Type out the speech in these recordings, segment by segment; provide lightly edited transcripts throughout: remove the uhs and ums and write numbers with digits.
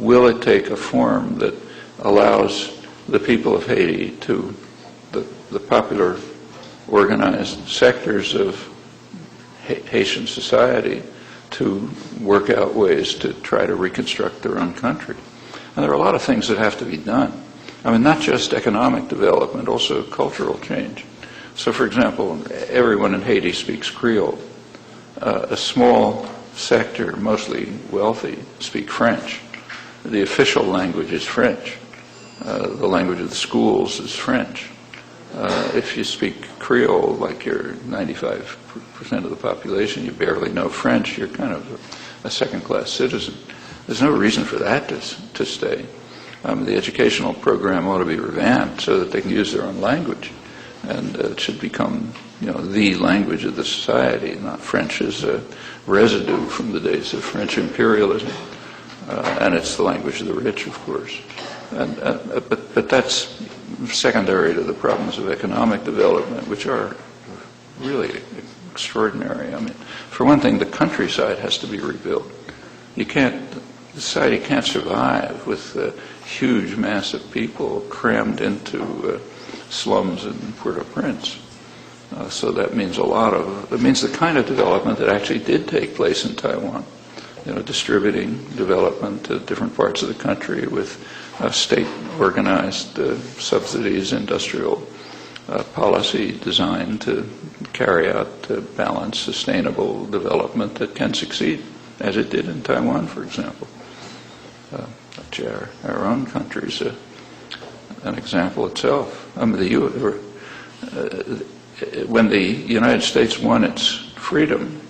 will it take a form that allows the people of Haiti to, the popular organized sectors of Haitian society, to work out ways to try to reconstruct their own country? And there are a lot of things that have to be done. I mean, not just economic development, also cultural change. So, for example, everyone in Haiti speaks Creole. A small sector, mostly wealthy, speak French. The official language is French. The language of the schools is French. If you speak Creole, like you're 95% of the population, you barely know French, you're kind of a second-class citizen. There's no reason for that to stay. The educational program ought to be revamped so that they can use their own language, and it should become, the language of the society, not French as a residue from the days of French imperialism. And it's the language of the rich, of course. But that's secondary to the problems of economic development, which are really extraordinary. I mean, for one thing, the countryside has to be rebuilt. Society can't survive with a huge mass of people crammed into slums in Port-au-Prince. So that means it means the kind of development that actually did take place in Taiwan. Distributing development to different parts of the country with state-organized subsidies, industrial policy designed to carry out balanced, sustainable development that can succeed, as it did in Taiwan, for example. Our own country's an example itself. When the United States won its freedom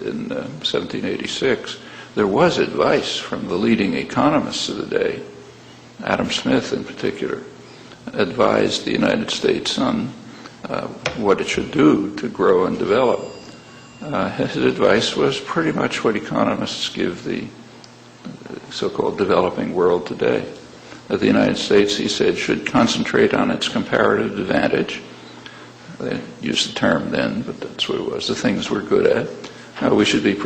in 1786, there was advice from the leading economists of the day. Adam Smith, in particular, advised the United States on what it should do to grow and develop. His advice was pretty much what economists give the so-called developing world today. The United States, he said, should concentrate on its comparative advantage. They used the term then, but that's what it was, the things we're good at. We should be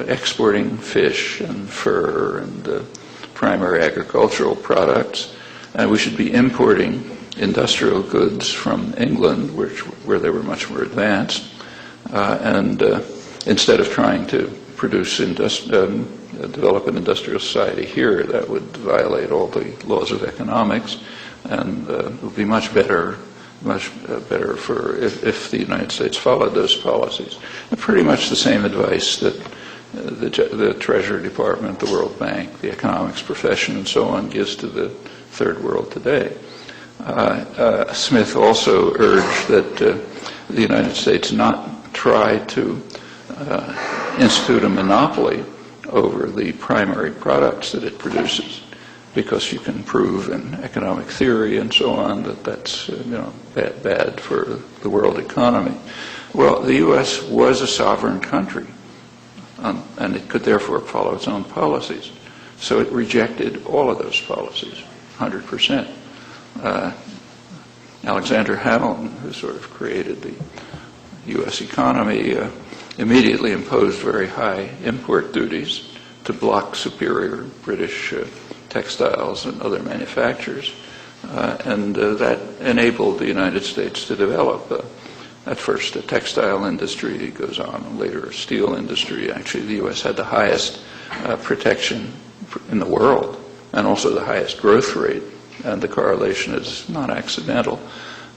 exporting fish and fur and primary agricultural products. And we should be importing industrial goods from England, where they were much more advanced. And instead of trying to develop an industrial society here, that would violate all the laws of economics, and it would be much better for if the United States followed those policies. And pretty much the same advice that the Treasury Department, the World Bank, the economics profession, and so on gives to the Third World today. Smith also urged that the United States not try to institute a monopoly over the primary products that it produces, because you can prove in economic theory and so on that that's bad for the world economy. Well, the U.S. was a sovereign country, and it could therefore follow its own policies. So it rejected all of those policies, 100%. Alexander Hamilton, who sort of created the U.S. economy, immediately imposed very high import duties to block superior British textiles and other manufacturers, and that enabled the United States to develop at first a textile industry, it goes on, and later a steel industry. Actually, the U.S. had the highest protection in the world, and also the highest growth rate, and the correlation is not accidental.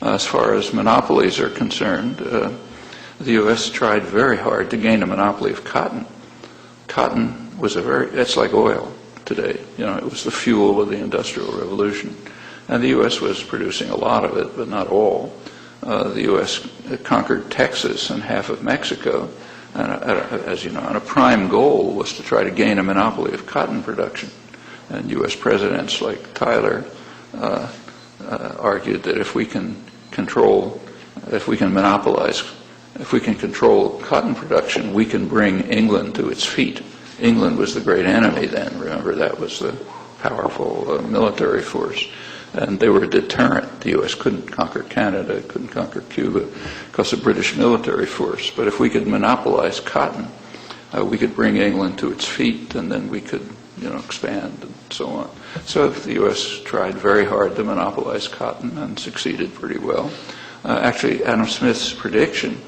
As far as monopolies are concerned, the U.S. tried very hard to gain a monopoly of cotton. Cotton was it's like oil today. It was the fuel of the Industrial Revolution. And the U.S. was producing a lot of it, but not all. The U.S. conquered Texas and half of Mexico, and as you know, and a prime goal was to try to gain a monopoly of cotton production. And U.S. presidents like Tyler argued that if we can control cotton production, we can bring England to its feet. England was the great enemy then. Remember, that was the powerful military force. And they were a deterrent. The U.S. couldn't conquer Canada, couldn't conquer Cuba because of British military force. But if we could monopolize cotton, we could bring England to its feet, and then we could expand and so on. So the U.S. tried very hard to monopolize cotton and succeeded pretty well. Actually, Adam Smith's prediction,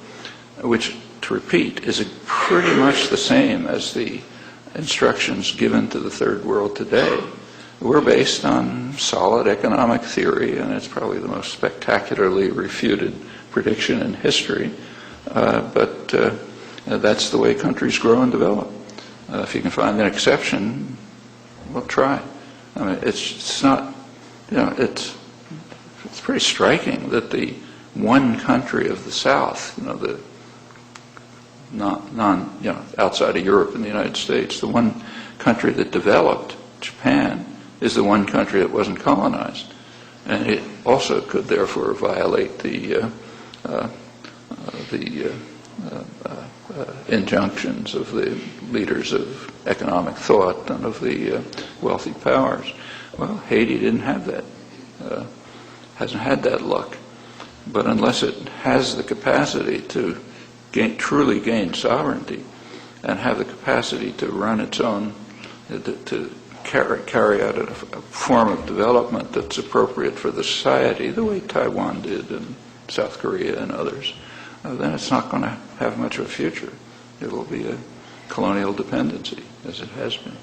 which, to repeat, is pretty much the same as the instructions given to the Third World today, were based on solid economic theory, and it's probably the most spectacularly refuted prediction in history. But that's the way countries grow and develop. If you can find an exception, well, try. I mean, it's not, it's pretty striking that the one country of the South, the outside of Europe and the United States, the one country that developed, Japan, is the one country that wasn't colonized. And it also could therefore violate the injunctions of the leaders of economic thought and of the wealthy powers. Well, Haiti didn't have that, hasn't had that luck. But unless it has the capacity to truly gain sovereignty and have the capacity to run its own, to carry out a form of development that's appropriate for the society, the way Taiwan did and South Korea and others, then it's not going to have much of a future. It will be a colonial dependency, as it has been.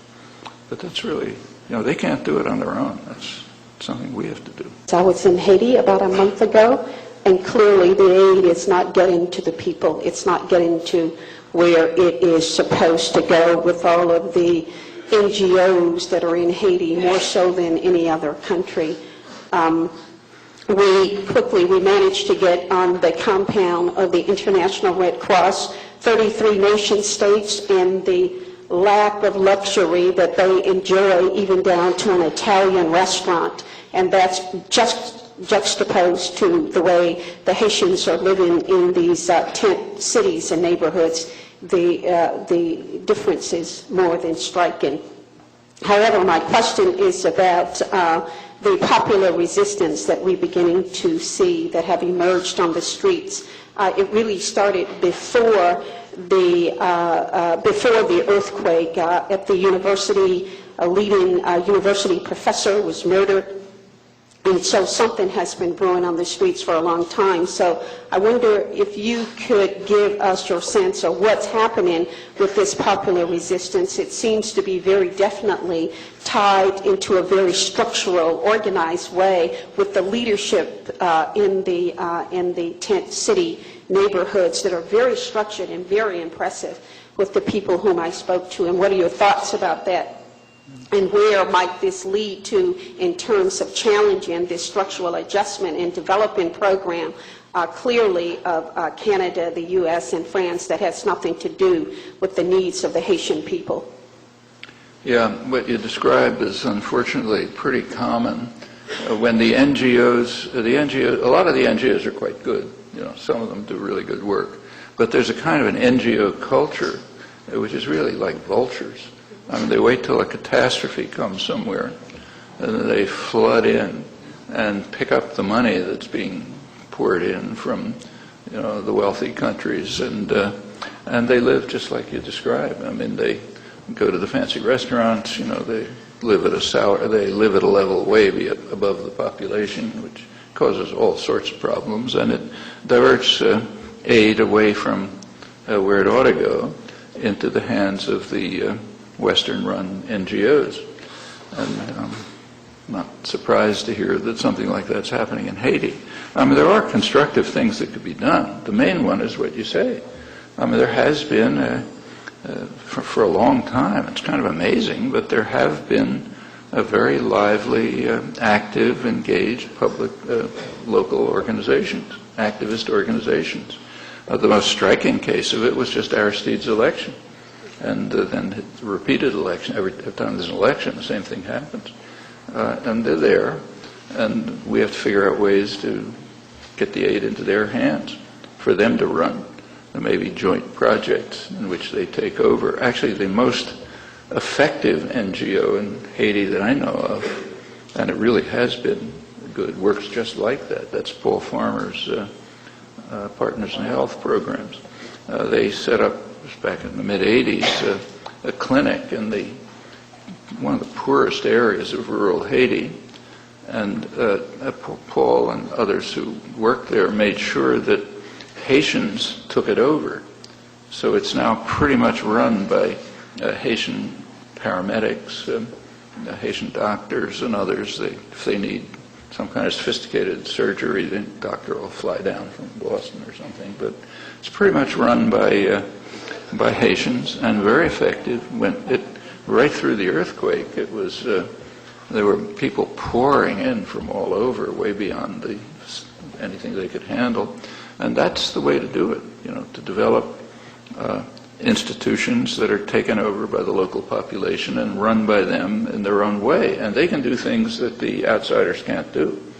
But that's really, they can't do it on their own. That's something we have to do. So I was in Haiti about a month ago, and clearly the aid is not getting to the people. It's not getting to where it is supposed to go with all of the NGOs that are in Haiti, more so than any other country. We managed to get on the compound of the International Red Cross, 33 nation states, and the lack of luxury that they enjoy, even down to an Italian restaurant. And that's just juxtaposed to the way the Haitians are living in these tent cities and neighborhoods. The difference is more than striking. However, my question is about the popular resistance that we're beginning to see that have emerged on the streets. It really started before the earthquake at the university. A leading university professor was murdered. And so something has been brewing on the streets for a long time. So I wonder if you could give us your sense of what's happening with this popular resistance. It seems to be very definitely tied into a very structural, organized way with the leadership in the tent city neighborhoods that are very structured and very impressive with the people whom I spoke to. And what are your thoughts about that? And where might this lead to in terms of challenging this structural adjustment and developing program clearly of Canada, the U.S., and France that has nothing to do with the needs of the Haitian people? Yeah, what you described is unfortunately pretty common. When the NGOs, a lot of the NGOs are quite good. Some of them do really good work. But there's a kind of an NGO culture which is really like vultures. I mean, they wait till a catastrophe comes somewhere, and then they flood in and pick up the money that's being poured in from, the wealthy countries, and they live just like you described. I mean, they go to the fancy restaurants. They live at a level way above the population, which causes all sorts of problems, and it diverts aid away from where it ought to go into the hands of the Western-run NGOs. And I'm not surprised to hear that something like that's happening in Haiti. I mean, there are constructive things that could be done. The main one is what you say. I mean, there has been, for a long time, it's kind of amazing, but there have been a very lively, active, engaged public, local organizations, activist organizations. The most striking case of it was just Aristide's election. And then repeated election. Every time there's an election, the same thing happens. And they're there, and we have to figure out ways to get the aid into their hands for them to run. There may be joint projects in which they take over. Actually, the most effective NGO in Haiti that I know of, and it really has been good, works just like that. That's Paul Farmer's Partners in Health programs. They set up, back in the mid-'80s, a clinic in the one of the poorest areas of rural Haiti, and Paul and others who worked there made sure that Haitians took it over. So it's now pretty much run by Haitian paramedics, Haitian doctors and others. If they need some kind of sophisticated surgery, the doctor will fly down from Boston or something. But it's pretty much run by Haitians, and very effective. Right through the earthquake, it was there were people pouring in from all over, way beyond anything they could handle, and that's the way to do it. To develop institutions that are taken over by the local population and run by them in their own way, and they can do things that the outsiders can't do.